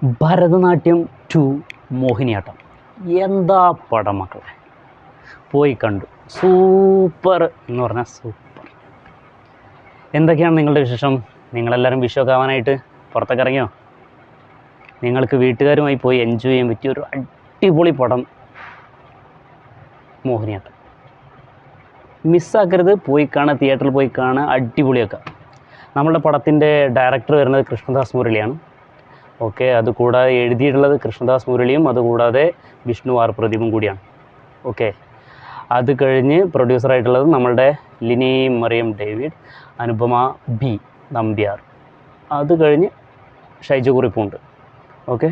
ഭരതനാട്യം 2 മോഹിനിയാട്ടം. എന്താ പടം മക്കളെ, പോയി കണ്ടു. സൂപ്പർ എന്ന് പറഞ്ഞാൽ സൂപ്പർ. എന്തൊക്കെയാണ് നിങ്ങളുടെ വിശേഷം? നിങ്ങളെല്ലാവരും വിഷുവൊക്കെ ആവാനായിട്ട് പുറത്തൊക്കെ ഇറങ്ങിയോ? നിങ്ങൾക്ക് വീട്ടുകാരുമായി പോയി എൻജോയ് ചെയ്യാൻ പറ്റിയ ഒരു അടിപൊളി പടം മോഹിനിയാട്ടം. മിസ്സാക്കരുത്, പോയി കാണുക, തിയേറ്ററിൽ പോയി കാണുക, അടിപൊളിയൊക്കെ. നമ്മളുടെ പടത്തിൻ്റെ ഡയറക്ടർ വരുന്നത് കൃഷ്ണദാസ് മുരളിയാണ്. ഓക്കെ, അതുകൂടാതെ എഴുതിയിട്ടുള്ളത് കൃഷ്ണദാസ് മുരളിയും അതുകൂടാതെ വിഷ്ണു ആർ പ്രദീപും കൂടിയാണ്. ഓക്കെ, അത് കഴിഞ്ഞ് പ്രൊഡ്യൂസറായിട്ടുള്ളത് നമ്മളുടെ ലിനി മറിയം ഡേവിഡ്, അനുപമ ബി നമ്പ്യാർ. അത് കഴിഞ്ഞ് ഷൈജു കുറിപ്പുണ്ട്. ഓക്കെ,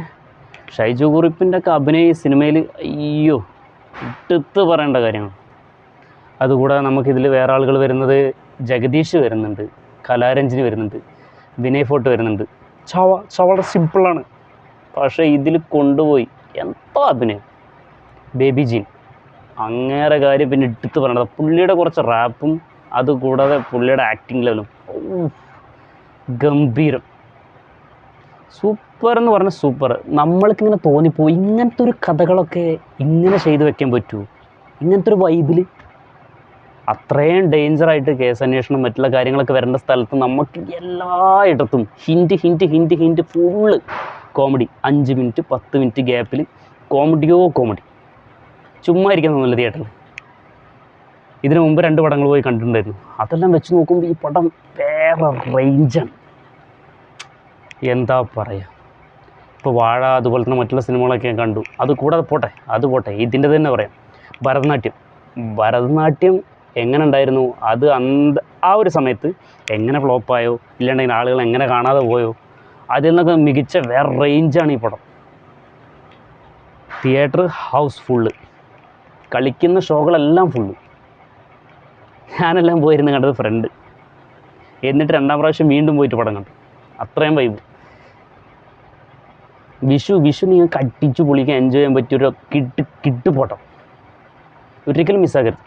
ഷൈജു കുറിപ്പിൻ്റെ ഒക്കെ അഭിനയ സിനിമയിൽ അയ്യോ എടുത്ത് പറയേണ്ട കാര്യങ്ങൾ. അതുകൂടാതെ നമുക്കിതിൽ വേറെ ആളുകൾ വരുന്നത്, ജഗദീഷ് വരുന്നുണ്ട്, കലാരഞ്ജിനി വരുന്നുണ്ട്, വിനയ് ഫോർട്ട് വരുന്നുണ്ട്. വളരെ സിമ്പിളാണ്, പക്ഷേ ഇതിൽ കൊണ്ടുപോയി എന്തോ അഭിനയം. ബേബി ജീൻ അങ്ങേറെ കാര്യം പിന്നെ എടുത്ത് പറയണത്. പുള്ളിയുടെ കുറച്ച് റാപ്പും അതുകൂടാതെ പുള്ളിയുടെ ആക്ടിങ് ലെവലും ഗംഭീരം. സൂപ്പർ എന്ന് പറഞ്ഞാൽ സൂപ്പർ. നമ്മൾക്കിങ്ങനെ തോന്നിപ്പോയി ഇങ്ങനത്തെ ഒരു കഥകളൊക്കെ ഇങ്ങനെ ചെയ്തു വെക്കാൻ പറ്റുമോ, ഇങ്ങനത്തെ ഒരു വൈബിൽ. അത്രയും ഡേഞ്ചറായിട്ട് കേസ് അന്വേഷണം മറ്റുള്ള കാര്യങ്ങളൊക്കെ വരേണ്ട സ്ഥലത്ത് നമുക്ക് എല്ലായിടത്തും hint full comedy. 5 minute 10 minute ഗ്യാപ്പിൽ കോമഡിയോ കോമഡി. ചുമ്മാ ഇരിക്കാൻ തോന്നില്ല തിയേറ്ററിൽ. ഇതിനു മുമ്പ് 2 പടങ്ങൾ പോയി കണ്ടിട്ടുണ്ടായിരുന്നു. അതെല്ലാം വെച്ച് നോക്കുമ്പോൾ ഈ പടം വേറെ റേഞ്ചാണ്. എന്താ പറയുക, ഇപ്പോൾ വാഴ അതുപോലെ തന്നെ മറ്റുള്ള സിനിമകളൊക്കെ ഞാൻ കണ്ടു. അത് കൂടാതെ പോട്ടെ, ഇതിൻ്റെ തന്നെ പറയാം. ഭരതനാട്യം എങ്ങനെ ഉണ്ടായിരുന്നു? അത് ആ ഒരു സമയത്ത് എങ്ങനെ ഫ്ലോപ്പായോ, ഇല്ലാണ്ടെങ്കിൽ ആളുകൾ എങ്ങനെ കാണാതെ പോയോ, അതിൽ നിന്നൊക്കെ മികച്ച വേറെ റേഞ്ചാണ് ഈ പടം. തിയേറ്റർ ഹൗസ് ഫുള്ള്, കളിക്കുന്ന ഷോകളെല്ലാം ഫുള്ള്. ഞാനെല്ലാം പോയിരുന്നു കണ്ടത് ഫ്രണ്ട്, എന്നിട്ട് 2ാം പ്രാവശ്യം വീണ്ടും പോയിട്ട് പടം കണ്ടു. അത്രയും വൈബ്. വിഷു നിങ്ങൾക്ക് അടിച്ചു പൊളിക്കാൻ എൻജോയ് ചെയ്യാൻ പറ്റിയൊരു കിട്ട് പടം. ഒരിക്കലും മിസ്സാക്കരുത്,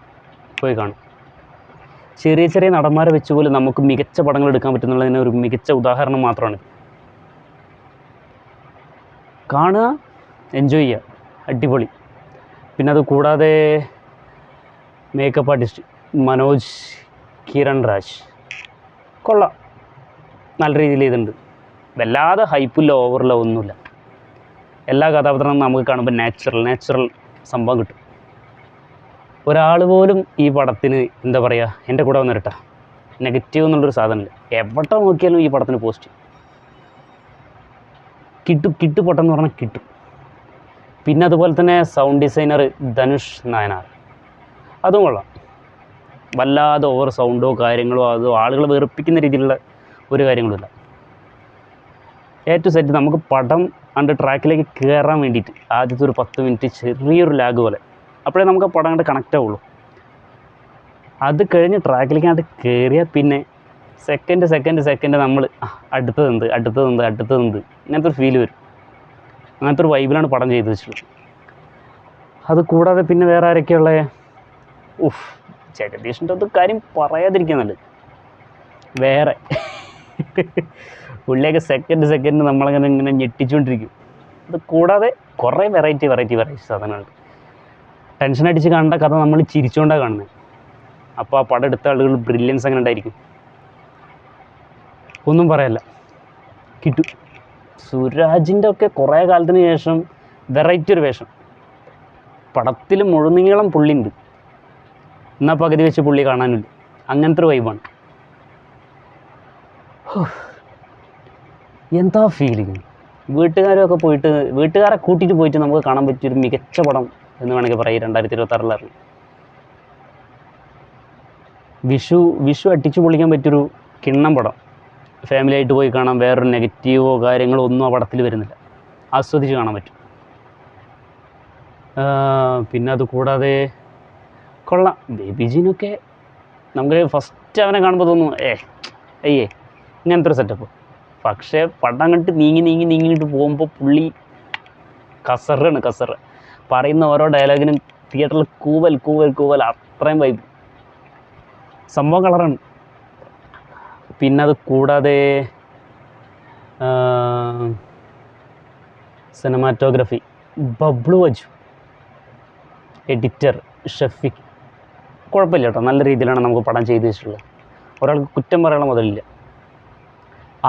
പോയി കാണും. ചെറിയ നടന്മാരെ വെച്ച് പോലും നമുക്ക് മികച്ച പടങ്ങൾ എടുക്കാൻ പറ്റുന്നുള്ളതിന് ഒരു മികച്ച ഉദാഹരണം മാത്രമാണ്. കാണുക, എൻജോയ് ചെയ്യുക, അടിപൊളി. പിന്നെ അത് കൂടാതെ മേക്കപ്പ് ആർട്ടിസ്റ്റ് മനോജ് കിരൺ രാജ് കൊള്ളാം, നല്ല രീതിയിൽ ചെയ്തിട്ടുണ്ട്. വല്ലാതെ ഹൈപ്പില്ല, ഓവറില്ല, ഒന്നുമില്ല. എല്ലാ കഥാപാത്രങ്ങളും നമുക്ക് കാണുമ്പോൾ നാച്ചുറൽ സംഭവം കിട്ടും. ഒരാൾ പോലും ഈ പടത്തിന് എന്താ പറയുക, എൻ്റെ കൂടെ വന്നിരട്ടാ നെഗറ്റീവ് എന്നുള്ളൊരു സാധനമില്ല. എവിടെ നോക്കിയാലും ഈ പടത്തിന് പോസിറ്റീവ് കിട്ടു പൊട്ടെന്ന് പറഞ്ഞാൽ കിട്ടും. പിന്നെ അതുപോലെ തന്നെ സൗണ്ട് ഡിസൈനർ ധനുഷ് നായനാർ, അതും കൊള്ളാം. വല്ലാതെ ഓവർ സൗണ്ടോ കാര്യങ്ങളോ അതോ ആളുകളെ വെറുപ്പിക്കുന്ന രീതിയിലുള്ള ഒരു കാര്യങ്ങളുമില്ല. A to Z നമുക്ക് പടം ട്രാക്കിലേക്ക് കയറാൻ വേണ്ടിയിട്ട് ആദ്യത്തെ ഒരു 10 മിനിറ്റ് ചെറിയൊരു ലാഗ് പോലെ, അപ്പോഴേ നമുക്ക് ആ പടം കണ്ട് കണക്റ്റ് ആവുള്ളൂ. അത് കഴിഞ്ഞ് ട്രാക്കിലേക്ക് കയറിയാൽ പിന്നെ സെക്കൻഡ് നമ്മൾ അടുത്തതെന്ത് ഇങ്ങനത്തെ ഒരു ഫീല് വരും. അങ്ങനത്തെ ഒരു വൈബിലാണ് പടം ചെയ്ത് വെച്ചിട്ടുള്ളത്. അത് കൂടാതെ പിന്നെ വേറെ ആരൊക്കെയുള്ള ജഗദീഷിൻ്റെ അത് കാര്യം പറയാതിരിക്കാൻ നല്ലത്. വേറെ പുള്ളിയൊക്കെ സെക്കൻഡ് നമ്മളങ്ങനെ ഞെട്ടിച്ചുകൊണ്ടിരിക്കും. അത് കൂടാതെ കുറേ വെറൈറ്റി സാധനങ്ങളുണ്ട്. ടെൻഷൻ അടിച്ച് കണ്ട കഥ നമ്മൾ ചിരിച്ചുകൊണ്ടാണ് കാണുന്നത്. അപ്പോൾ ആ പടം എടുത്ത ആളുകൾ ബ്രില്യൻസ് അങ്ങനെ ഉണ്ടായിരിക്കും, ഒന്നും പറയല്ല, കിട്ടും. സുരാജിൻ്റെ ഒക്കെ കുറേ കാലത്തിന് ശേഷം വെറൈറ്റി ഒരു വേഷം. പടത്തിൽ മുഴുനീളം പുള്ളിയുണ്ട്, എന്നാൽ പകുതി വെച്ച് പുള്ളി കാണാനുണ്ട്. അങ്ങനത്തെ ഒരു വൈബാണ്. എന്താ ഫീലിങ്. വീട്ടുകാരെ കൂട്ടിയിട്ട് പോയിട്ട് നമുക്ക് കാണാൻ പറ്റിയൊരു മികച്ച പടം എന്ന് വേണമെങ്കിൽ പറയാം 2026 വിഷു അടിച്ചു പൊളിക്കാൻ പറ്റിയൊരു കിണ്ണം പടം. ഫാമിലി ആയിട്ട് പോയി കാണാം. വേറൊരു നെഗറ്റീവോ കാര്യങ്ങളോ ഒന്നും ആ പടത്തിൽ വരുന്നില്ല, ആസ്വദിച്ച് കാണാൻ പറ്റും. പിന്നെ അത് കൂടാതെ കൊള്ളാം. ബേബി ജീനൊക്കെ നമുക്ക് ഫസ്റ്റ് അവനെ കാണുമ്പോൾ തോന്നും അയ്യേ ഇങ്ങനത്തെ ഒരു സെറ്റപ്പ്. പക്ഷേ പടം കണ്ടിട്ട് നീങ്ങിട്ട് പോകുമ്പോൾ പുള്ളി കസറ് പറയുന്ന ഓരോ ഡയലോഗിനും തിയേറ്ററിൽ കൂവൽ അത്രയും വൈബ്. സംഭവം കളറാണ്. പിന്നെ അത് കൂടാതെ സിനിമാറ്റോഗ്രഫി ബബ്ലു അജു, എഡിറ്റർ ഷഫീഖ്. കുഴപ്പമില്ല കേട്ടോ, നല്ല രീതിയിലാണ് നമുക്ക് പടം ചെയ്തു വെച്ചിട്ടുള്ളത്. ഒരാൾക്ക് കുറ്റം പറയാനുള്ള മുതലില്ല.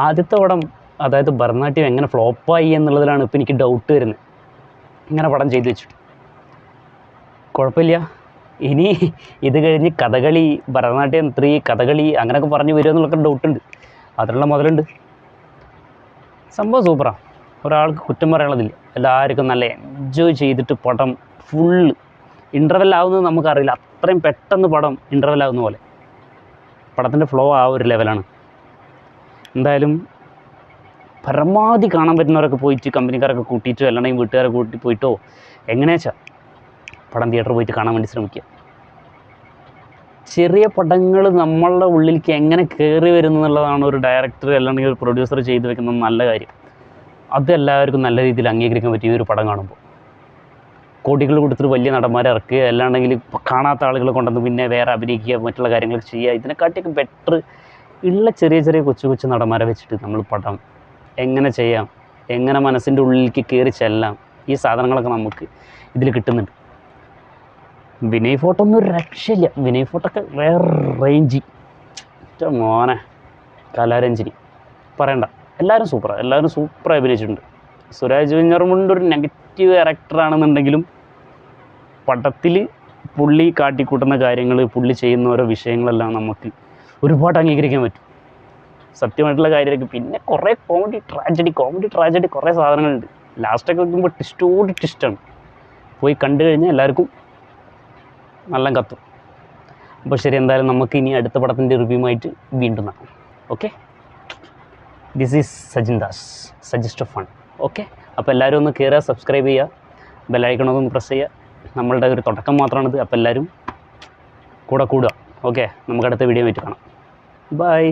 ആദ്യത്തെ പടം അതായത് ഭരതനാട്യം എങ്ങനെ ഫ്ലോപ്പായി എന്നുള്ളതിലാണ് ഇപ്പോൾ എനിക്ക് ഡൗട്ട് വരുന്നത്. ഇങ്ങനെ പടം ചെയ്തു വെച്ചിട്ട് കുഴപ്പമില്ല. ഇനി ഇത് കഴിഞ്ഞ് കഥകളി, ഭരതനാട്യം 3, കഥകളി അങ്ങനെയൊക്കെ പറഞ്ഞു വരുമോ എന്നുള്ളൊക്കെ ഡൗട്ടുണ്ട്. അതിനുള്ള മുതലുണ്ട്. സംഭവം സൂപ്പറാണ്, ഒരാൾക്ക് കുറ്റം പറയാനുള്ളതില്ല. എല്ലാവർക്കും നല്ല എൻജോയ് ചെയ്തിട്ട് പടം ഫുള്ള് ഇൻ്റർവെൽ ആവുന്നത് നമുക്കറിയില്ല. അത്രയും പെട്ടെന്ന് പടം ഇൻ്റർവെൽ ആവുന്ന പോലെ പടത്തിൻ്റെ ഫ്ലോ ആ ഒരു ലെവലാണ്. എന്തായാലും പരമാവധി കാണാൻ പറ്റുന്നവരൊക്കെ പോയിട്ട് കമ്പനിക്കാരൊക്കെ കൂട്ടിയിട്ടോ അല്ലാണ്ടെങ്കിൽ വീട്ടുകാരെ കൂട്ടി പോയിട്ടോ എങ്ങനെയാച്ചാൽ പടം തിയേറ്ററിൽ പോയിട്ട് കാണാൻ വേണ്ടി ശ്രമിക്കുക. ചെറിയ പടങ്ങൾ നമ്മളുടെ ഉള്ളിലേക്ക് എങ്ങനെ കയറി വരുന്നു എന്നുള്ളതാണ് ഒരു ഡയറക്ടർ അല്ലാണ്ടെങ്കിൽ ഒരു പ്രൊഡ്യൂസർ ചെയ്തു വെക്കുന്നത് നല്ല കാര്യം. അത് എല്ലാവർക്കും നല്ല രീതിയിൽ അംഗീകരിക്കാൻ പറ്റിയ ഒരു പടം കാണുമ്പോൾ. കോടികൾ കൊടുത്തിട്ട് വലിയ നടന്മാരെ ഇറക്കുക അല്ലാണ്ടെങ്കിൽ കാണാത്ത ആളുകളെ കൊണ്ടുവന്ന് പിന്നെ വേറെ അഭിനയിക്കുക, മറ്റുള്ള കാര്യങ്ങളൊക്കെ ചെയ്യുക. ഇതിനെക്കാട്ടിയൊക്കെ ബെറ്റർ ഉള്ള ചെറിയ ചെറിയ കൊച്ചു കൊച്ചു നടന്മാരെ വെച്ചിട്ട് നമ്മൾ പടം എങ്ങനെ ചെയ്യാം, എങ്ങനെ മനസ്സിൻ്റെ ഉള്ളിലേക്ക് കയറി ചെല്ലാം, ഈ സാധനങ്ങളൊക്കെ നമുക്ക് ഇതിൽ കിട്ടുന്നുണ്ട്. വിനയ് ഫോട്ടോ ഒന്നും ഒരു രക്ഷയില്ല. വിനയ് ഫോട്ടോക്കെ വേറെ റേഞ്ച്. മോനെ കലാരഞ്ജനി പറയണ്ട, എല്ലാവരും സൂപ്പറാണ്, എല്ലാവരും സൂപ്പറായി അഭിനയിച്ചിട്ടുണ്ട്. സുരാജ് വെഞ്ഞാറുമുണ്ട് ഒരു നെഗറ്റീവ് ക്യാരക്ടറാണെന്നുണ്ടെങ്കിലും പടത്തിൽ പുള്ളി കാട്ടിക്കൂട്ടുന്ന കാര്യങ്ങൾ, പുള്ളി ചെയ്യുന്ന ഓരോ വിഷയങ്ങളെല്ലാം നമുക്ക് ഒരുപാട് അംഗീകരിക്കാൻ പറ്റും. സത്യമായിട്ടുള്ള കാര്യമായിരിക്കും. പിന്നെ കുറേ കോമഡി ട്രാജഡി കുറേ സാധനങ്ങളുണ്ട്. ലാസ്റ്റൊക്കെ വയ്ക്കുമ്പോൾ ട്വിസ്റ്റോട് ട്വിസ്റ്റാണ്. പോയി കണ്ടു കഴിഞ്ഞാൽ എല്ലാവർക്കും നല്ല കത്തും. അപ്പോൾ ശരി, എന്തായാലും നമുക്ക് ഇനി അടുത്ത പടത്തിൻ്റെ റിവ്യൂമായിട്ട് വീണ്ടും കാണാം. Okay, this is Sajin Das, suggest of fun. Okay, അപ്പോൾ എല്ലാവരും ഒന്ന് കയറുക, സബ്സ്ക്രൈബ് ചെയ്യുക, ബെല്ലൈക്കണൊന്ന് പ്രസ് ചെയ്യുക. നമ്മളുടെ ഒരു തുടക്കം മാത്രമാണിത്. അപ്പോൾ എല്ലാവരും കൂടെ കൂടുക. ഓക്കെ, നമുക്ക് അടുത്ത വീഡിയോ ആയിട്ട് കാണാം. ബൈ.